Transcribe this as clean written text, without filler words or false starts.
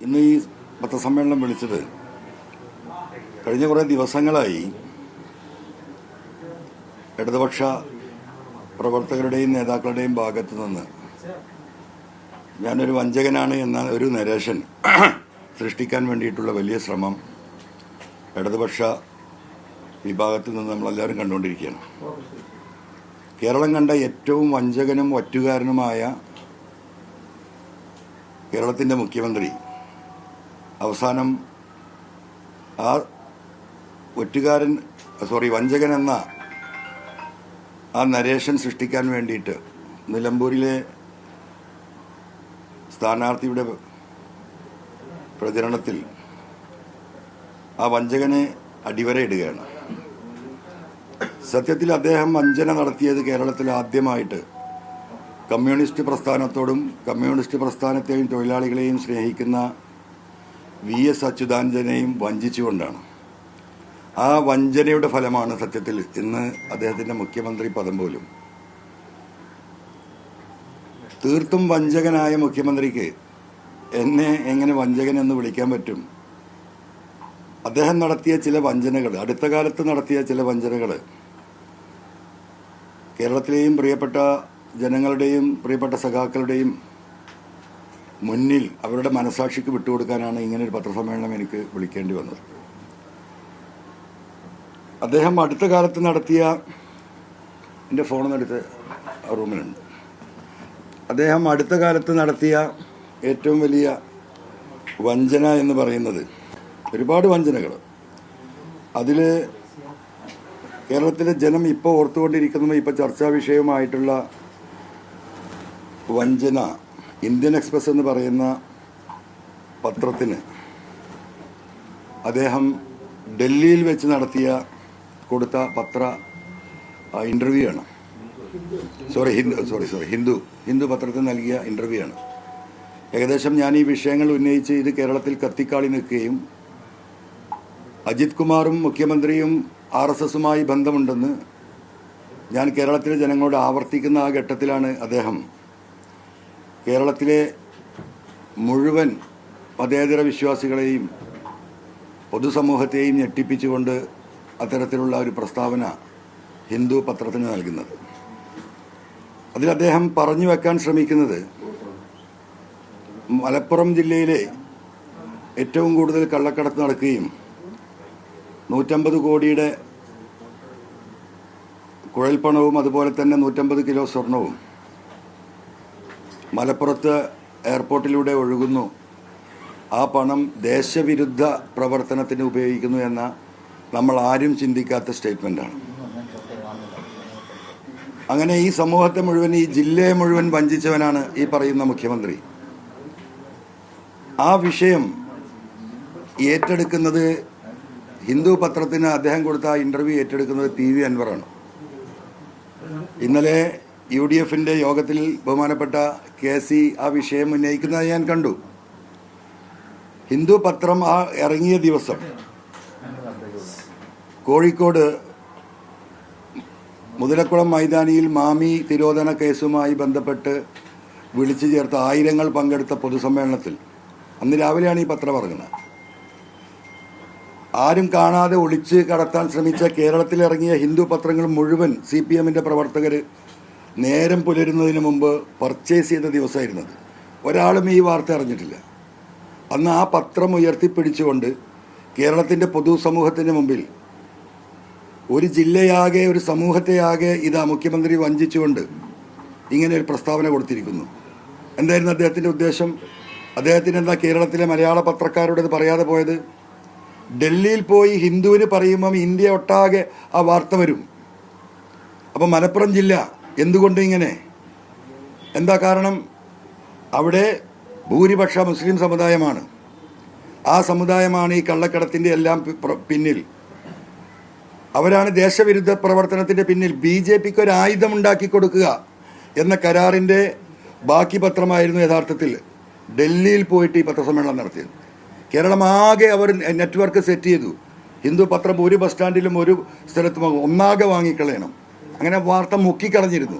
ഇന്ന് ഈ പത്രസമ്മേളനം വിളിച്ചത് കഴിഞ്ഞ കുറേ ദിവസങ്ങളായി ഇടതുപക്ഷ പ്രവർത്തകരുടെയും നേതാക്കളുടെയും ഭാഗത്തു നിന്ന് ഞാനൊരു വഞ്ചകനാണ് എന്ന ഒരു നരേഷൻ സൃഷ്ടിക്കാൻ വേണ്ടിയിട്ടുള്ള വലിയ ശ്രമം ഇടതുപക്ഷ വിഭാഗത്തിൽ നിന്ന് നമ്മളെല്ലാവരും കണ്ടുകൊണ്ടിരിക്കുകയാണ്. കേരളം കണ്ട ഏറ്റവും വഞ്ചകനും വറ്റുകാരനുമായ കേരളത്തിൻ്റെ മുഖ്യമന്ത്രി അവസാനം ആ വഞ്ചകൻ എന്ന ആ നരേഷൻ സൃഷ്ടിക്കാൻ വേണ്ടിയിട്ട് നിലമ്പൂരിലെ സ്ഥാനാർത്ഥിയുടെ പ്രചരണത്തിൽ ആ വഞ്ചകനെ അടിവരയിടുകയാണ്. സത്യത്തിൽ അദ്ദേഹം വഞ്ചന നടത്തിയത് കേരളത്തിൽ ആദ്യമായിട്ട് കമ്മ്യൂണിസ്റ്റ് പ്രസ്ഥാനത്തോടും കമ്മ്യൂണിസ്റ്റ് പ്രസ്ഥാനത്തെയും തൊഴിലാളികളെയും സ്നേഹിക്കുന്ന VS അച്യുതാനന്ദനെയും വഞ്ചിച്ചുകൊണ്ടാണ്. ആ വഞ്ചനയുടെ ഫലമാണ് സത്യത്തിൽ ഇന്ന് അദ്ദേഹത്തിൻ്റെ മുഖ്യമന്ത്രി പദം പോലും. തീർത്തും വഞ്ചകനായ മുഖ്യമന്ത്രിക്ക് എന്നെ എങ്ങനെ വഞ്ചകൻ എന്ന് വിളിക്കാൻ പറ്റും? അദ്ദേഹം നടത്തിയ ചില വഞ്ചനകൾ, അടുത്ത കാലത്ത് നടത്തിയ ചില വഞ്ചനകൾ കേരളത്തിലെയും പ്രിയപ്പെട്ട ജനങ്ങളുടെയും പ്രിയപ്പെട്ട സഖാക്കളുടെയും മുന്നിൽ അവരുടെ മനസാക്ഷിക്ക് വിട്ടുകൊടുക്കാനാണ് ഇങ്ങനൊരു പത്രസമ്മേളനം എനിക്ക് വിളിക്കേണ്ടി വന്നത്. അദ്ദേഹം അടുത്ത കാലത്ത് നടത്തിയ, എൻ്റെ ഫോണെന്നെടുത്ത് റൂമിലുണ്ട്, അദ്ദേഹം അടുത്ത കാലത്ത് നടത്തിയ ഏറ്റവും വലിയ വഞ്ചന എന്ന് പറയുന്നത്, ഒരുപാട് വഞ്ചനകൾ, അതിൽ കേരളത്തിലെ ജനം ഇപ്പോൾ ഓർത്തുകൊണ്ടിരിക്കുന്നതും ഇപ്പോൾ ചർച്ചാ വിഷയമായിട്ടുള്ള വഞ്ചന, ഇന്ത്യൻ എക്സ്പ്രസ് എന്ന് പറയുന്ന പത്രത്തിന് അദ്ദേഹം ഡൽഹിയിൽ വെച്ച് കൊടുത്ത ഇൻ്റർവ്യൂ ആണ്. ഹിന്ദു പത്രത്തിന് നൽകിയ ഇൻ്റർവ്യൂ ആണ്. ഏകദേശം ഞാൻ ഈ വിഷയങ്ങൾ ഉന്നയിച്ച് ഇത് കേരളത്തിൽ കത്തിക്കാളി നിൽക്കുകയും അജിത് കുമാറും മുഖ്യമന്ത്രിയും RSSുമായി ബന്ധമുണ്ടെന്ന് ഞാൻ കേരളത്തിലെ ജനങ്ങളോട് ആവർത്തിക്കുന്ന ആ ഘട്ടത്തിലാണ് അദ്ദേഹം കേരളത്തിലെ മുഴുവൻ മതേതര വിശ്വാസികളെയും പൊതുസമൂഹത്തെയും ഞെട്ടിപ്പിച്ചുകൊണ്ട് അത്തരത്തിലുള്ള ഒരു പ്രസ്താവന ഹിന്ദു പത്രത്തിന് നൽകുന്നത്. അതിൽ അദ്ദേഹം പറഞ്ഞു വെക്കാൻ ശ്രമിക്കുന്നത് മലപ്പുറം ജില്ലയിലെ ഏറ്റവും കൂടുതൽ കള്ളക്കടത്ത് നടക്കുകയും 150 കോടിയുടെ കുഴൽപ്പണവും അതുപോലെ തന്നെ 150 കിലോ സ്വർണവും മലപ്പുറത്ത് എയർപോർട്ടിലൂടെ ഒഴുകുന്നു, ആ പണം ദേശവിരുദ്ധ പ്രവർത്തനത്തിന് ഉപയോഗിക്കുന്നു എന്ന നമ്മൾ ആരും ചിന്തിക്കാത്ത സ്റ്റേറ്റ്മെൻ്റാണ്. അങ്ങനെ ഈ സമൂഹത്തെ മുഴുവൻ, ഈ ജില്ലയെ മുഴുവൻ വഞ്ചിച്ചവനാണ് ഈ പറയുന്ന മുഖ്യമന്ത്രി. ആ വിഷയം ഏറ്റെടുക്കുന്നത്, ഹിന്ദു പത്രത്തിന് അദ്ദേഹം കൊടുത്ത ആ ഇൻ്റർവ്യൂ ഏറ്റെടുക്കുന്നത് PV അൻവറാണ്. ഇന്നലെ UDFൻ്റെ യോഗത്തിൽ ബഹുമാനപ്പെട്ട KC ആ വിഷയം ഉന്നയിക്കുന്നത് ഞാൻ കണ്ടു. ഹിന്ദു പത്രം ആ ഇറങ്ങിയ ദിവസം കോഴിക്കോട് മുതലക്കുളം മൈതാനിയിൽ മാമി തിരോധന കേസുമായി ബന്ധപ്പെട്ട് വിളിച്ചു ചേർത്ത ആയിരങ്ങൾ പങ്കെടുത്ത പൊതുസമ്മേളനത്തിൽ അന്ന് രാവിലെയാണ് ഈ പത്രം ഇറങ്ങുന്നത്. ആരും കാണാതെ ഒളിച്ച് കടത്താൻ ശ്രമിച്ച കേരളത്തിലിറങ്ങിയ ഹിന്ദു പത്രങ്ങൾ മുഴുവൻ CPMൻ്റെ പ്രവർത്തകർ നേരം പുലരുന്നതിന് മുമ്പ് പർച്ചേസ് ചെയ്ത ദിവസമായിരുന്നത്. ഒരാളും ഈ വാർത്ത അറിഞ്ഞിട്ടില്ല. അന്ന് ആ പത്രം ഉയർത്തിപ്പിടിച്ചുകൊണ്ട് കേരളത്തിൻ്റെ പൊതുസമൂഹത്തിൻ്റെ മുമ്പിൽ ഒരു ജില്ലയാകെ, ഒരു സമൂഹത്തെയാകെ ഇതാ മുഖ്യമന്ത്രി വഞ്ചിച്ചുകൊണ്ട് ഇങ്ങനെ ഒരു പ്രസ്താവന കൊടുത്തിരിക്കുന്നു. എന്തായിരുന്നു അദ്ദേഹത്തിൻ്റെ ഉദ്ദേശം? അദ്ദേഹത്തിന് എന്താ കേരളത്തിലെ മലയാള പത്രക്കാരോട് ഇത് പറയാതെ പോയത്? ഡൽഹിയിൽ പോയി ഹിന്ദുവിന് പറയുമ്പം ഇന്ത്യ ഒട്ടാകെ ആ വാർത്ത വരും. അപ്പം മലപ്പുറം ജില്ല എന്തുകൊണ്ട് ഇങ്ങനെ? എന്താ കാരണം? അവിടെ ഭൂരിപക്ഷ മുസ്ലിം സമുദായമാണ്. ആ സമുദായമാണ് ഈ കള്ളക്കടത്തിൻ്റെ എല്ലാം പിന്നിൽ. അവരാണ് ദേശവിരുദ്ധ പ്രവർത്തനത്തിൻ്റെ പിന്നിൽ. BJPക്ക് ഒരു ആയുധം ഉണ്ടാക്കി കൊടുക്കുക എന്ന കരാറിൻ്റെ ബാക്കി പത്രമായിരുന്നു യഥാർത്ഥത്തിൽ ഡൽഹിയിൽ പോയിട്ട് ഈ പത്രസമ്മേളനം നടത്തിയത്. കേരളമാകെ അവർ നെറ്റ്വർക്ക് സെറ്റ് ചെയ്തു. ഹിന്ദു പത്രം ഒരു ബസ് സ്റ്റാൻഡിലും ഒരു സ്ഥലത്തും ഒന്നാകെ വാങ്ങിക്കളയണം. അങ്ങനെ വാർത്ത മുക്കിക്കളഞ്ഞിരുന്നു.